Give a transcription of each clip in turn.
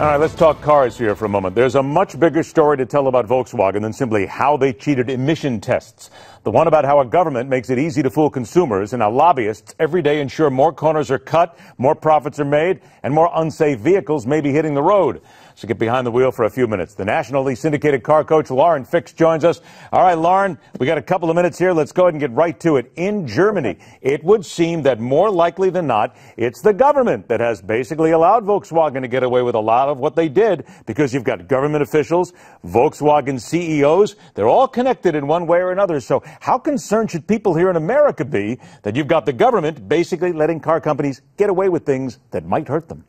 All right, let's talk cars here for a moment. There's a much bigger story to tell about Volkswagen than simply how they cheated emission tests. The one about how a government makes it easy to fool consumers and how lobbyists every day ensure more corners are cut, more profits are made, and more unsafe vehicles may be hitting the road. So get behind the wheel for a few minutes. The nationally syndicated car coach Lauren Fix joins us. All right, Lauren, we got a couple of minutes here. Let's go ahead and get right to it. In Germany, it would seem that more likely than not, it's the government that has basically allowed Volkswagen to get away with a lot of what they did, because you've got government officials, Volkswagen CEOs. They're all connected in one way or another. So how concerned should people here in America be that you've got the government basically letting car companies get away with things that might hurt them?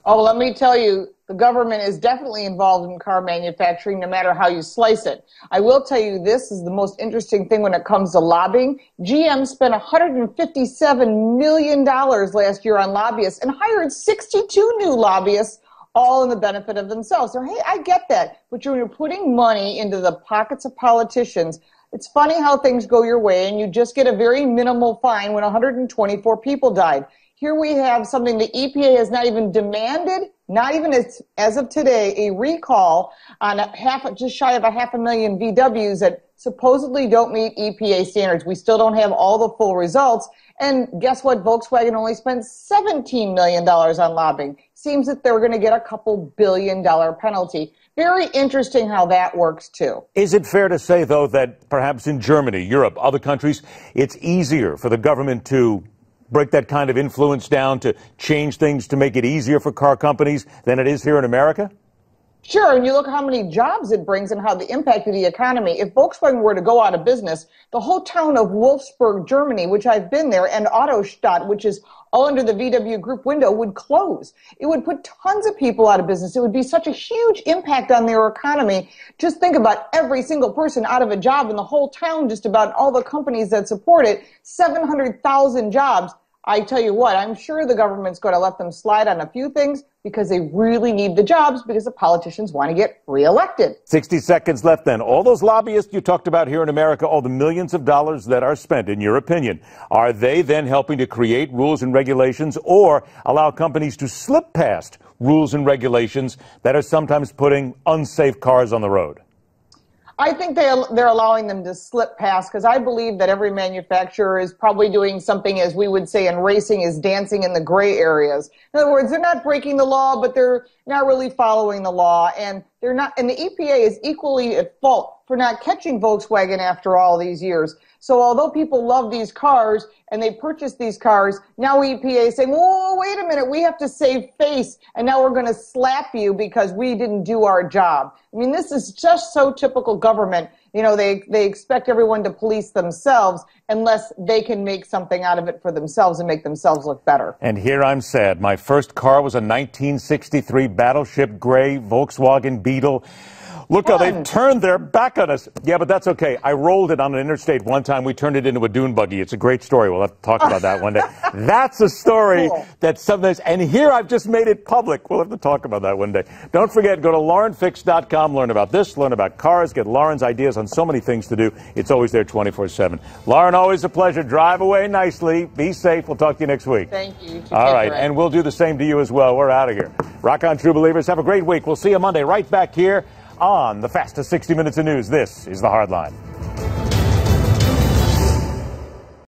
Oh, let me tell you, the government is definitely involved in car manufacturing, no matter how you slice it. I will tell you, this is the most interesting thing when it comes to lobbying. GM spent $157 million last year on lobbyists and hired 62 new lobbyists, all in the benefit of themselves. So, hey, I get that. But you're putting money into the pockets of politicians. It's funny how things go your way, and you just get a very minimal fine when 124 people died. Here we have something the EPA has not even demanded, not even as of today, a recall on just shy of 500,000 VWs that supposedly don't meet EPA standards. We still don't have all the full results. And guess what? Volkswagen only spent $17 million on lobbying. Seems that they're going to get a couple $1 billion penalty. Very interesting how that works, too. Is it fair to say, though, that perhaps in Germany, Europe, other countries, it's easier for the government to break that kind of influence down, to change things to make it easier for car companies than it is here in America? Sure, and you look how many jobs it brings and how the impact of the economy. If Volkswagen were to go out of business, the whole town of Wolfsburg, Germany, which I've been there, and Autostadt, which is all under the VW Group window, would close. It would put tons of people out of business. It would be such a huge impact on their economy. Just think about every single person out of a job in the whole town, just about all the companies that support it, 700,000 jobs. I tell you what, I'm sure the government's going to let them slide on a few things because they really need the jobs, because the politicians want to get reelected. 60 seconds left then. All those lobbyists you talked about here in America, all the millions of dollars that are spent, in your opinion, are they then helping to create rules and regulations or allow companies to slip past rules and regulations that are sometimes putting unsafe cars on the road? I think they're allowing them to slip past, because I believe that every manufacturer is probably doing something, as we would say in racing, is dancing in the gray areas. In other words, they're not breaking the law, but they're not really following the law, and they're not. And the EPA is equally at fault for not catching Volkswagen after all these years. So although people love these cars and they purchase these cars, now EPA is saying, whoa, wait a minute, we have to save face, and now we're going to slap you because we didn't do our job. I mean, this is just so typical government. You know, they expect everyone to police themselves unless they can make something out of it for themselves and make themselves look better. And here I'm sad. My first car was a 1963 Battleship Gray Volkswagen Beetle. Look how they've turned their back on us. Yeah, but that's okay. I rolled it on an interstate one time. We turned it into a dune buggy. It's a great story. We'll have to talk about that one day. That's a story that sometimes, and here I've just made it public. We'll have to talk about that one day. Don't forget, go to laurenfix.com, learn about this, learn about cars, get Lauren's ideas on so many things to do. It's always there 24/7. Lauren, always a pleasure. Drive away nicely. Be safe. We'll talk to you next week. Thank you. All right, and we'll do the same to you as well. We're out of here. Rock on, true believers. Have a great week. We'll see you Monday right back here on the fastest 60 minutes of news. This is The Hard Line.